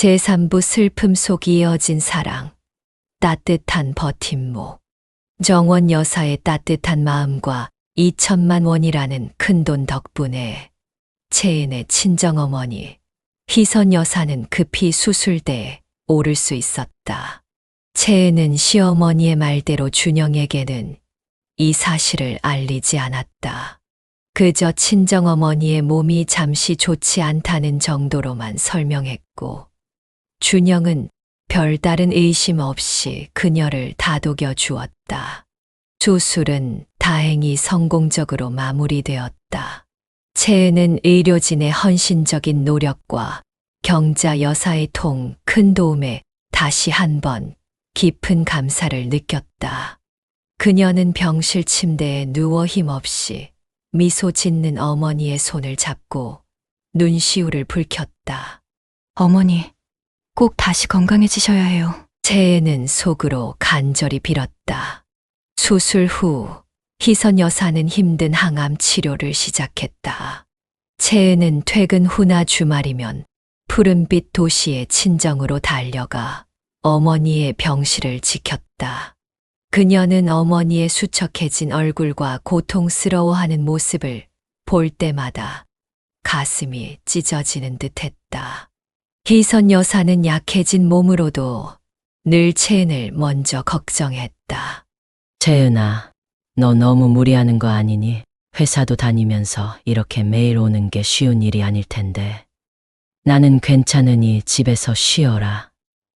제3부 슬픔 속 이어진 사랑, 따뜻한 버팀목. 정원 여사의 따뜻한 마음과 2천만 원이라는 큰돈 덕분에 채은의 친정어머니 희선 여사는 급히 수술대에 오를 수 있었다. 채은은 시어머니의 말대로 준영에게는 이 사실을 알리지 않았다. 그저 친정어머니의 몸이 잠시 좋지 않다는 정도로만 설명했고, 준영은 별다른 의심 없이 그녀를 다독여 주었다. 수술은 다행히 성공적으로 마무리되었다. 채은은 의료진의 헌신적인 노력과 경자 여사의 큰 도움에 다시 한번 깊은 감사를 느꼈다. 그녀는 병실 침대에 누워 힘없이 미소 짓는 어머니의 손을 잡고 눈시울을 붉혔다. 어머니, 꼭 다시 건강해지셔야 해요. 채은은 속으로 간절히 빌었다. 수술 후 희선 여사는 힘든 항암 치료를 시작했다. 채은은 퇴근 후나 주말이면 푸른빛 도시의 친정으로 달려가 어머니의 병실을 지켰다. 그녀는 어머니의 수척해진 얼굴과 고통스러워하는 모습을 볼 때마다 가슴이 찢어지는 듯했다. 희선 여사는 약해진 몸으로도 늘 채은을 먼저 걱정했다. 채은아, 너 너무 무리하는 거 아니니? 회사도 다니면서 이렇게 매일 오는 게 쉬운 일이 아닐 텐데. 나는 괜찮으니 집에서 쉬어라.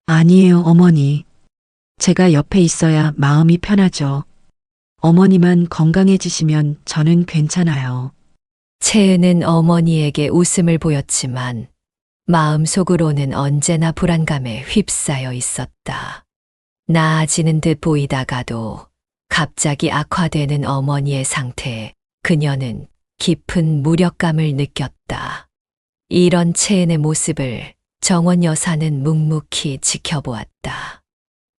아니에요, 어머니. 제가 옆에 있어야 마음이 편하죠. 어머니만 건강해지시면 저는 괜찮아요. 채은은 어머니에게 웃음을 보였지만 마음속으로는 언제나 불안감에 휩싸여 있었다. 나아지는 듯 보이다가도 갑자기 악화되는 어머니의 상태에 그녀는 깊은 무력감을 느꼈다. 이런 채은의 모습을 정원 여사는 묵묵히 지켜보았다.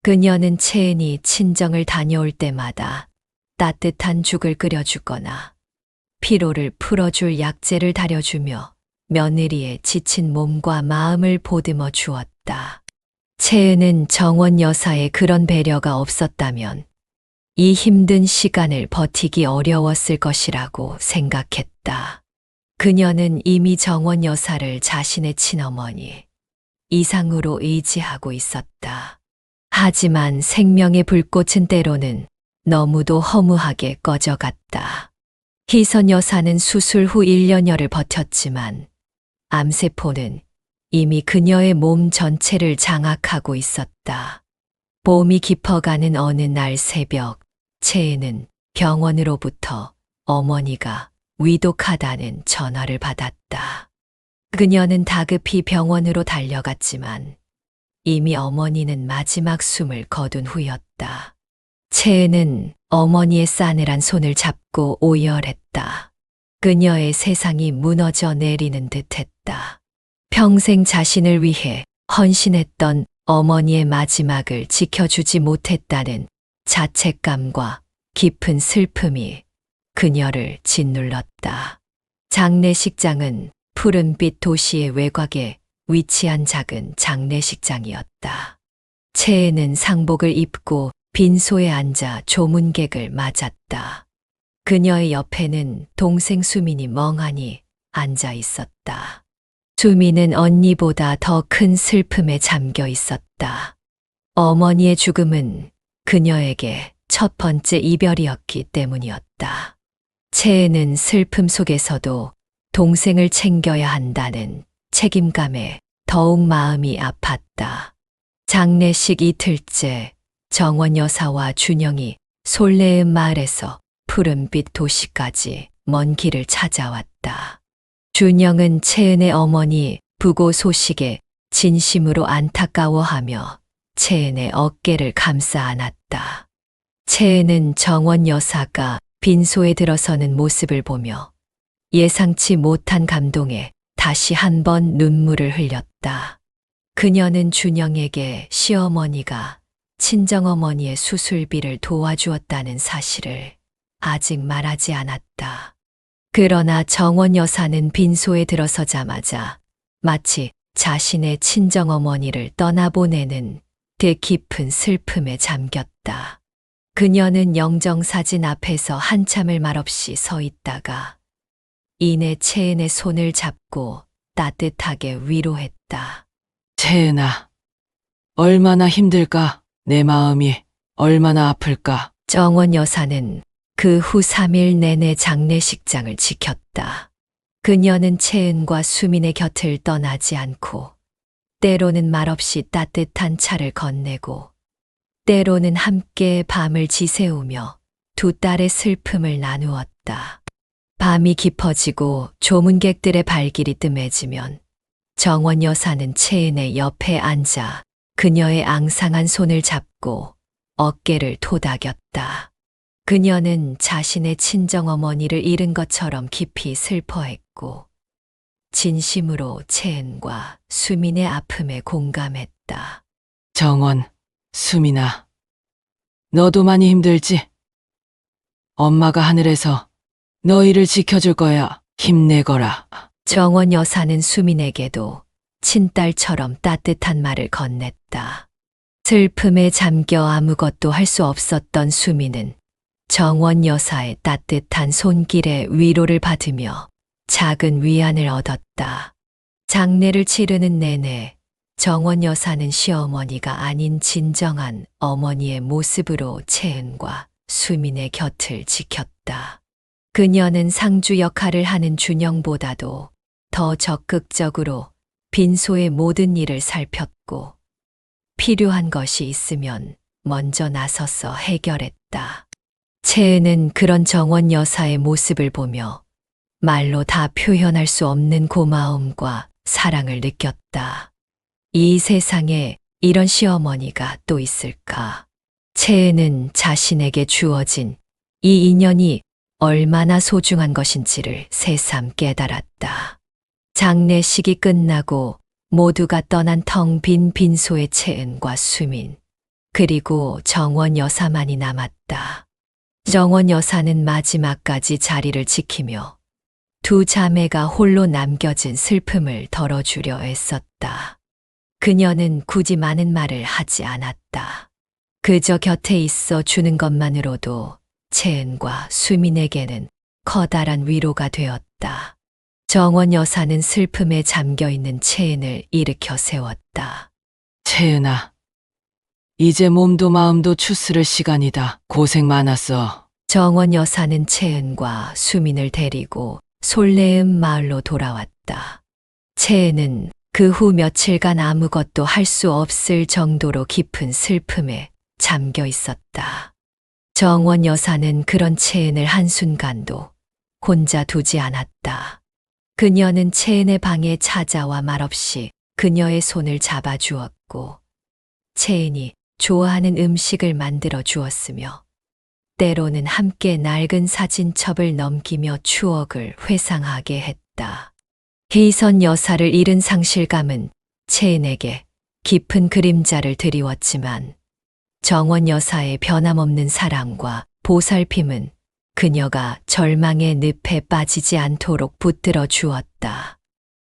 그녀는 채은이 친정을 다녀올 때마다 따뜻한 죽을 끓여주거나 피로를 풀어줄 약재를 다려주며 며느리의 지친 몸과 마음을 보듬어 주었다. 채은은 정원 여사의 그런 배려가 없었다면 이 힘든 시간을 버티기 어려웠을 것이라고 생각했다. 그녀는 이미 정원 여사를 자신의 친어머니 이상으로 의지하고 있었다. 하지만 생명의 불꽃은 때로는 너무도 허무하게 꺼져갔다. 희선 여사는 수술 후 1년여를 버텼지만 암세포는 이미 그녀의 몸 전체를 장악하고 있었다. 봄이 깊어가는 어느 날 새벽, 채은은 병원으로부터 어머니가 위독하다는 전화를 받았다. 그녀는 다급히 병원으로 달려갔지만 이미 어머니는 마지막 숨을 거둔 후였다. 채은은 어머니의 싸늘한 손을 잡고 오열했다. 그녀의 세상이 무너져 내리는 듯했다. 평생 자신을 위해 헌신했던 어머니의 마지막을 지켜주지 못했다는 자책감과 깊은 슬픔이 그녀를 짓눌렀다. 장례식장은 푸른빛 도시의 외곽에 위치한 작은 장례식장이었다. 채은은 상복을 입고 빈소에 앉아 조문객을 맞았다. 그녀의 옆에는 동생 수민이 멍하니 앉아 있었다. 수민은 언니보다 더 큰 슬픔에 잠겨 있었다. 어머니의 죽음은 그녀에게 첫 번째 이별이었기 때문이었다. 채은은 슬픔 속에서도 동생을 챙겨야 한다는 책임감에 더욱 마음이 아팠다. 장례식 이틀째 정원 여사와 준영이 솔레음 마을에서 푸른빛 도시까지 먼 길을 찾아왔다. 준영은 채은의 어머니 부고 소식에 진심으로 안타까워하며 채은의 어깨를 감싸 안았다. 채은은 정원 여사가 빈소에 들어서는 모습을 보며 예상치 못한 감동에 다시 한번 눈물을 흘렸다. 그녀는 준영에게 시어머니가 친정어머니의 수술비를 도와주었다는 사실을 아직 말하지 않았다. 그러나 정원 여사는 빈소에 들어서자마자 마치 자신의 친정어머니를 떠나보내는 그 깊은 슬픔에 잠겼다. 그녀는 영정사진 앞에서 한참을 말없이 서 있다가 이내 채은의 손을 잡고 따뜻하게 위로했다. 채은아, 얼마나 힘들까? 내 마음이 얼마나 아플까? 정원 여사는 그 후 3일 내내 장례식장을 지켰다. 그녀는 채은과 수민의 곁을 떠나지 않고 때로는 말없이 따뜻한 차를 건네고 때로는 함께 밤을 지새우며 두 딸의 슬픔을 나누었다. 밤이 깊어지고 조문객들의 발길이 뜸해지면 정원 여사는 채은의 옆에 앉아 그녀의 앙상한 손을 잡고 어깨를 토닥였다. 그녀는 자신의 친정어머니를 잃은 것처럼 깊이 슬퍼했고 진심으로 채은과 수민의 아픔에 공감했다. 정원, 수민아, 너도 많이 힘들지? 엄마가 하늘에서 너희를 지켜줄 거야. 힘내거라. 정원 여사는 수민에게도 친딸처럼 따뜻한 말을 건넸다. 슬픔에 잠겨 아무것도 할 수 없었던 수민은 정원 여사의 따뜻한 손길에 위로를 받으며 작은 위안을 얻었다. 장례를 치르는 내내 정원 여사는 시어머니가 아닌 진정한 어머니의 모습으로 채은과 수민의 곁을 지켰다. 그녀는 상주 역할을 하는 준영보다도 더 적극적으로 빈소의 모든 일을 살폈고 필요한 것이 있으면 먼저 나서서 해결했다. 채은은 그런 정원 여사의 모습을 보며 말로 다 표현할 수 없는 고마움과 사랑을 느꼈다. 이 세상에 이런 시어머니가 또 있을까? 채은은 자신에게 주어진 이 인연이 얼마나 소중한 것인지를 새삼 깨달았다. 장례식이 끝나고 모두가 떠난 텅 빈 빈소의 채은과 수민, 그리고 정원 여사만이 남았다. 정원 여사는 마지막까지 자리를 지키며 두 자매가 홀로 남겨진 슬픔을 덜어주려 애썼다. 그녀는 굳이 많은 말을 하지 않았다. 그저 곁에 있어 주는 것만으로도 채은과 수민에게는 커다란 위로가 되었다. 정원 여사는 슬픔에 잠겨 있는 채은을 일으켜 세웠다. 채은아, 이제 몸도 마음도 추스를 시간이다. 고생 많았어. 정원 여사는 채은과 수민을 데리고 솔레음 마을로 돌아왔다. 채은은 그 후 며칠간 아무것도 할 수 없을 정도로 깊은 슬픔에 잠겨 있었다. 정원 여사는 그런 채은을 한순간도 혼자 두지 않았다. 그녀는 채은의 방에 찾아와 말없이 그녀의 손을 잡아주었고 채은이 좋아하는 음식을 만들어 주었으며 때로는 함께 낡은 사진첩을 넘기며 추억을 회상하게 했다. 희선 여사를 잃은 상실감은 채은에게 깊은 그림자를 드리웠지만 정원 여사의 변함없는 사랑과 보살핌은 그녀가 절망의 늪에 빠지지 않도록 붙들어 주었다.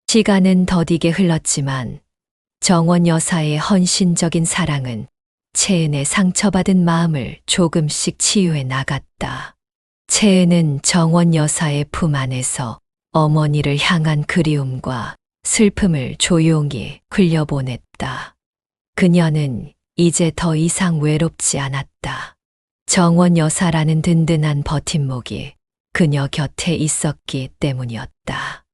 시간은 더디게 흘렀지만 정원 여사의 헌신적인 사랑은 채은의 상처받은 마음을 조금씩 치유해 나갔다. 채은은 정원 여사의 품 안에서 어머니를 향한 그리움과 슬픔을 조용히 흘려보냈다. 그녀는 이제 더 이상 외롭지 않았다. 정원 여사라는 든든한 버팀목이 그녀 곁에 있었기 때문이었다.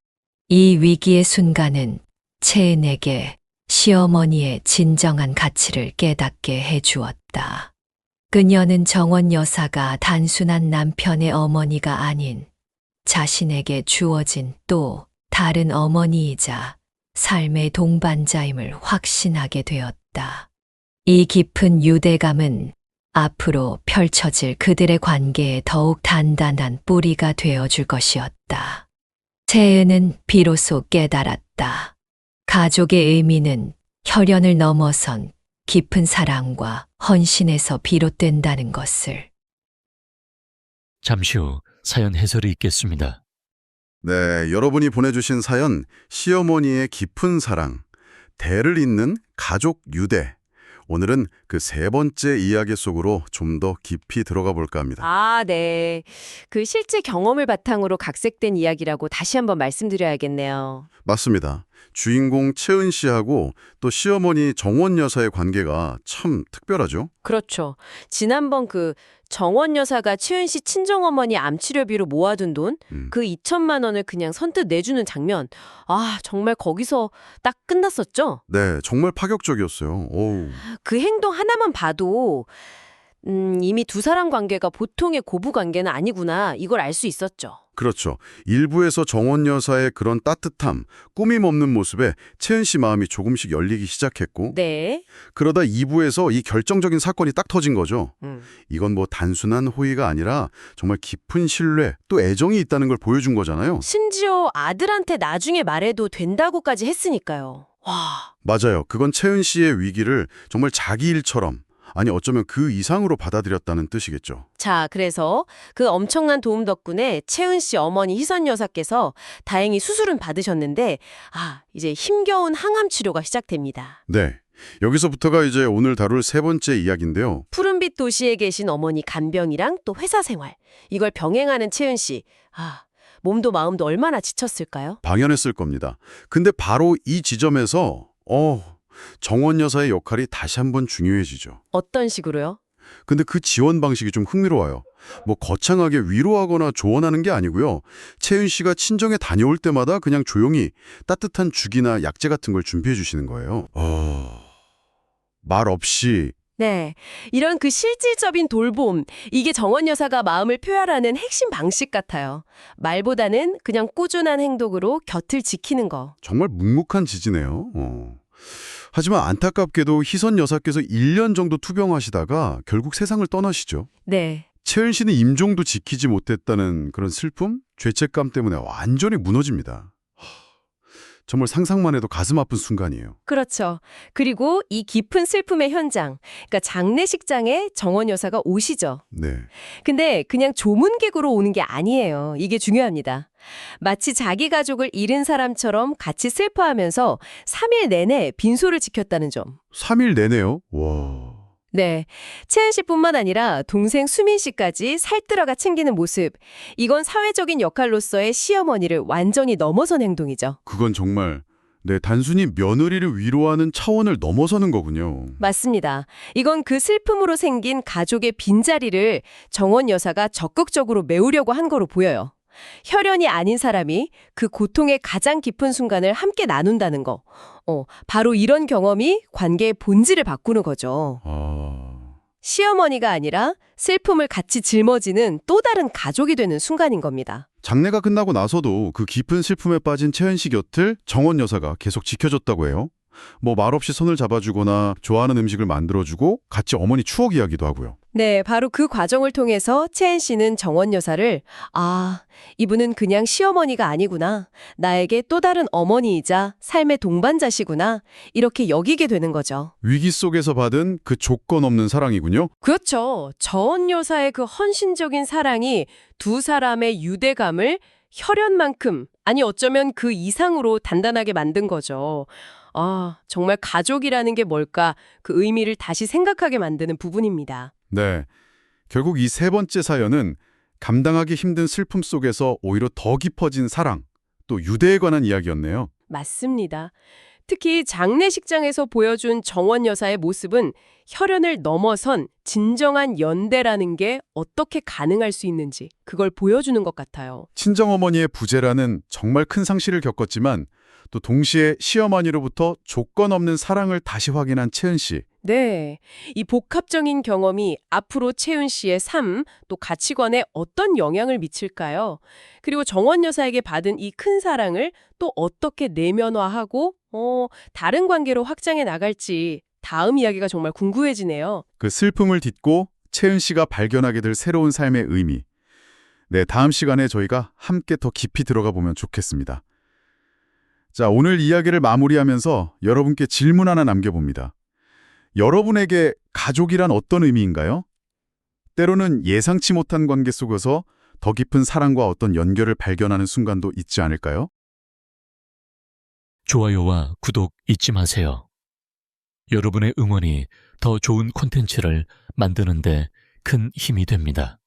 이 위기의 순간은 채은에게 시어머니의 진정한 가치를 깨닫게 해주었다. 그녀는 정원 여사가 단순한 남편의 어머니가 아닌 자신에게 주어진 또 다른 어머니이자 삶의 동반자임을 확신하게 되었다. 이 깊은 유대감은 앞으로 펼쳐질 그들의 관계에 더욱 단단한 뿌리가 되어줄 것이었다. 채은은 비로소 깨달았다. 가족의 의미는 혈연을 넘어선 깊은 사랑과 헌신에서 비롯된다는 것을. 잠시 후 사연 해설이 있겠습니다. 네, 여러분이 보내주신 사연 시어머니의 깊은 사랑, 대를 잇는 가족 유대. 오늘은 그 세 번째 이야기 속으로 좀 더 깊이 들어가 볼까 합니다. 아, 네. 그 실제 경험을 바탕으로 각색된 이야기라고 다시 한번 말씀드려야겠네요. 맞습니다. 주인공 채은 씨하고 또 시어머니 정원 여사의 관계가 참 특별하죠. 그렇죠. 지난번 그 정원 여사가 채은 씨 친정어머니 암치료비로 모아둔 돈, 그 2천만 원을 그냥 선뜻 내주는 장면. 아, 정말 거기서 딱 끝났었죠? 네, 정말 파격적이었어요. 오우. 그 행동 하나만 봐도 이미 두 사람 관계가 보통의 고부 관계는 아니구나. 이걸 알 수 있었죠. 그렇죠. 일부에서 정원 여사의 그런 따뜻함, 꾸밈 없는 모습에 채은 씨 마음이 조금씩 열리기 시작했고 네. 그러다 2부에서 이 결정적인 사건이 딱 터진 거죠. 음. 이건 뭐 단순한 호의가 아니라 정말 깊은 신뢰 또 애정이 있다는 걸 보여준 거잖아요. 심지어 아들한테 나중에 말해도 된다고까지 했으니까요. 와. 맞아요. 그건 채은 씨의 위기를 정말 자기 일처럼 아니 어쩌면 그 이상으로 받아들였다는 뜻이겠죠. 자, 그래서 그 엄청난 도움 덕분에 채은 씨 어머니 희선 여사께서 다행히 수술은 받으셨는데 이제 힘겨운 항암 치료가 시작됩니다. 네. 여기서부터가 이제 오늘 다룰 세 번째 이야기인데요. 푸른빛 도시에 계신 어머니 간병이랑 또 회사 생활. 이걸 병행하는 채은 씨. 몸도 마음도 얼마나 지쳤을까요? 방연했을 겁니다. 근데 바로 이 지점에서 정원 여사의 역할이 다시 한번 중요해지죠. 어떤 식으로요? 근데 그 지원 방식이 좀 흥미로워요. 뭐 거창하게 위로하거나 조언하는 게 아니고요. 채은 씨가 친정에 다녀올 때마다 그냥 조용히 따뜻한 죽이나 약재 같은 걸 준비해 주시는 거예요. 말 없이. 네. 이런 그 실질적인 돌봄, 이게 정원 여사가 마음을 표현하는 핵심 방식 같아요. 말보다는 그냥 꾸준한 행동으로 곁을 지키는 거. 정말 묵묵한 지지네요. 하지만 안타깝게도 희선 여사께서 1년 정도 투병하시다가 결국 세상을 떠나시죠. 네. 채은 씨는 임종도 지키지 못했다는 그런 슬픔, 죄책감 때문에 완전히 무너집니다. 정말 상상만 해도 가슴 아픈 순간이에요. 그렇죠. 그리고 이 깊은 슬픔의 현장, 그러니까 장례식장에 정원 여사가 오시죠. 네. 근데 그냥 조문객으로 오는 게 아니에요. 이게 중요합니다. 마치 자기 가족을 잃은 사람처럼 같이 슬퍼하면서 3일 내내 빈소를 지켰다는 점. 3일 내내요? 와. 네. 채은 씨뿐만 아니라 동생 수민 씨까지 살뜰어가 챙기는 모습. 이건 사회적인 역할로서의 시어머니를 완전히 넘어선 행동이죠. 그건 정말 단순히 며느리를 위로하는 차원을 넘어서는 거군요. 맞습니다. 이건 그 슬픔으로 생긴 가족의 빈자리를 정원 여사가 적극적으로 메우려고 한 거로 보여요. 혈연이 아닌 사람이 그 고통의 가장 깊은 순간을 함께 나눈다는 거. 바로 이런 경험이 관계의 본질을 바꾸는 거죠. 시어머니가 아니라 슬픔을 같이 짊어지는 또 다른 가족이 되는 순간인 겁니다. 장례가 끝나고 나서도 그 깊은 슬픔에 빠진 채은 씨 곁을 정원 여사가 계속 지켜줬다고 해요. 뭐 말없이 손을 잡아주거나 좋아하는 음식을 만들어주고 같이 어머니 추억 이야기도 하고요. 네, 바로 그 과정을 통해서 채은 씨는 정원 여사를 이분은 그냥 시어머니가 아니구나. 나에게 또 다른 어머니이자 삶의 동반자시구나. 이렇게 여기게 되는 거죠. 위기 속에서 받은 그 조건 없는 사랑이군요. 그렇죠. 정원 여사의 그 헌신적인 사랑이 두 사람의 유대감을 혈연만큼, 아니 어쩌면 그 이상으로 단단하게 만든 거죠. 정말 가족이라는 게 뭘까? 그 의미를 다시 생각하게 만드는 부분입니다. 네. 결국 이 세 번째 사연은 감당하기 힘든 슬픔 속에서 오히려 더 깊어진 사랑, 또 유대에 관한 이야기였네요. 맞습니다. 특히 장례식장에서 보여준 정원 여사의 모습은 혈연을 넘어선 진정한 연대라는 게 어떻게 가능할 수 있는지 그걸 보여주는 것 같아요. 친정어머니의 부재라는 정말 큰 상실을 겪었지만 또 동시에 시어머니로부터 조건 없는 사랑을 다시 확인한 채은 씨. 네, 이 복합적인 경험이 앞으로 채은 씨의 삶, 또 가치관에 어떤 영향을 미칠까요? 그리고 정원 여사에게 받은 이 큰 사랑을 또 어떻게 내면화하고 다른 관계로 확장해 나갈지 다음 이야기가 정말 궁금해지네요. 그 슬픔을 딛고 채은 씨가 발견하게 될 새로운 삶의 의미. 네, 다음 시간에 저희가 함께 더 깊이 들어가 보면 좋겠습니다. 자, 오늘 이야기를 마무리하면서 여러분께 질문 하나 남겨봅니다. 여러분에게 가족이란 어떤 의미인가요? 때로는 예상치 못한 관계 속에서 더 깊은 사랑과 어떤 연결을 발견하는 순간도 있지 않을까요? 좋아요와 구독 잊지 마세요. 여러분의 응원이 더 좋은 콘텐츠를 만드는 데 큰 힘이 됩니다.